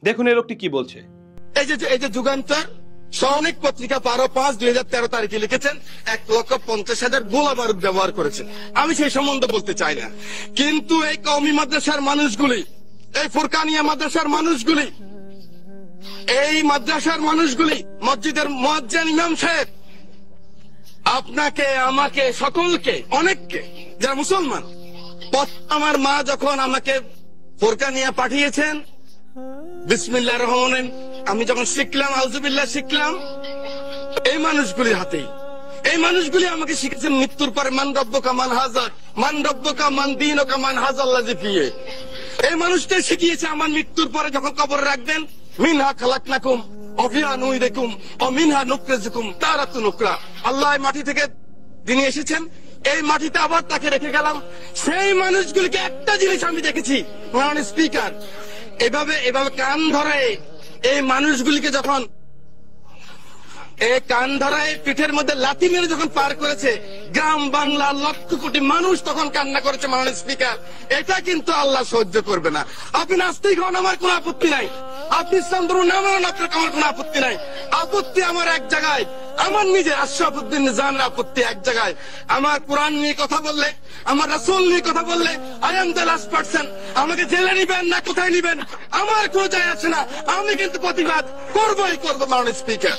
দেখুন এই লোকটি কি বলছে। এই যে যুগান্তর সৈনিক পত্রিকা 12/5/2013 তারিখে লিখেছেন 1,50,000 গোলা বারুদ ব্যবহার করেছে। আমি সেই সম্বন্ধে বলতে চাই না, কিন্তু এই কওমি মাদ্রাসার মানুষগুলি, এই ফুরকানিয়া মাদ্রাসার মানুষগুলি, এই মাদ্রাসার মানুষগুলি, মসজিদের মুয়াজ্জিন ইমাম সাহেব, আপনাকে, আমাকে, সকলকে, অনেককে, যারা মুসলমান, আমার মা যখন আমাকে ফুরকানিয়া পাঠিয়েছেন, বিসমিল্লাহির রহমানির রহিম আমি যখন শিখলাম, আউযুবিল্লাহ শিখলাম, এই মানুষগুলির হাতেই। এই মানুষগুলি আমাকে শিখেছেন মৃত্যুর পরে মান রব্বুকা মান হাজার, মান রব্বুকা মান দীনুকা মান হাযাল্লাযী ফিহি। এই মানুষটাই শিখিয়েছে আমার মৃত্যুর পরে যখন কবরে রাখবেন, মিনহা খালাকনাকুম ওয়া ফিহা নুইদুকুম ওয়া মিনহা নুখরিজুকুম তারাতান উখরা। আল্লাহ মাটি থেকে যিনি এসেছেন, এই মাটিতে আবার তাকে রেখে গেলাম। সেই মানুষগুলিকে একটা জিনিস আমি দেখেছি, মাননীয় স্পিকার, এভাবে কান ধরায় এই মানুষগুলিকে যখন এই কান ধরায় পিঠের মধ্যে লাথি মেরে যখন পার করেছে, গ্রাম বাংলার লক্ষ কোটি মানুষ তখন কান্না করেছে। মাননীয় স্পিকার, এটা কিন্তু আল্লাহ সহ্য করবে না। আপনি নাস্তিক হন, আমার কোনো আপত্তি নাই। আপনি ইসলাম ধর্ম না মানেন, আপনার আমার কোনো আপত্তি নাই। আপত্তি আমার এক জায়গায়, আমার নিজের আশরাফুদ্দিন নিজামের আপত্তি এক জায়গায়। আমার কোরআন নিয়ে কথা বললে, আমার রাসূল নিয়ে কথা বললে, I am the last person. আমাকে জেলে নিবেন না কোথায় নিবেন আমার কোনো যায় আসে না, আমি কিন্তু প্রতিবাদ করবই করবো। মাননীয় স্পিকার।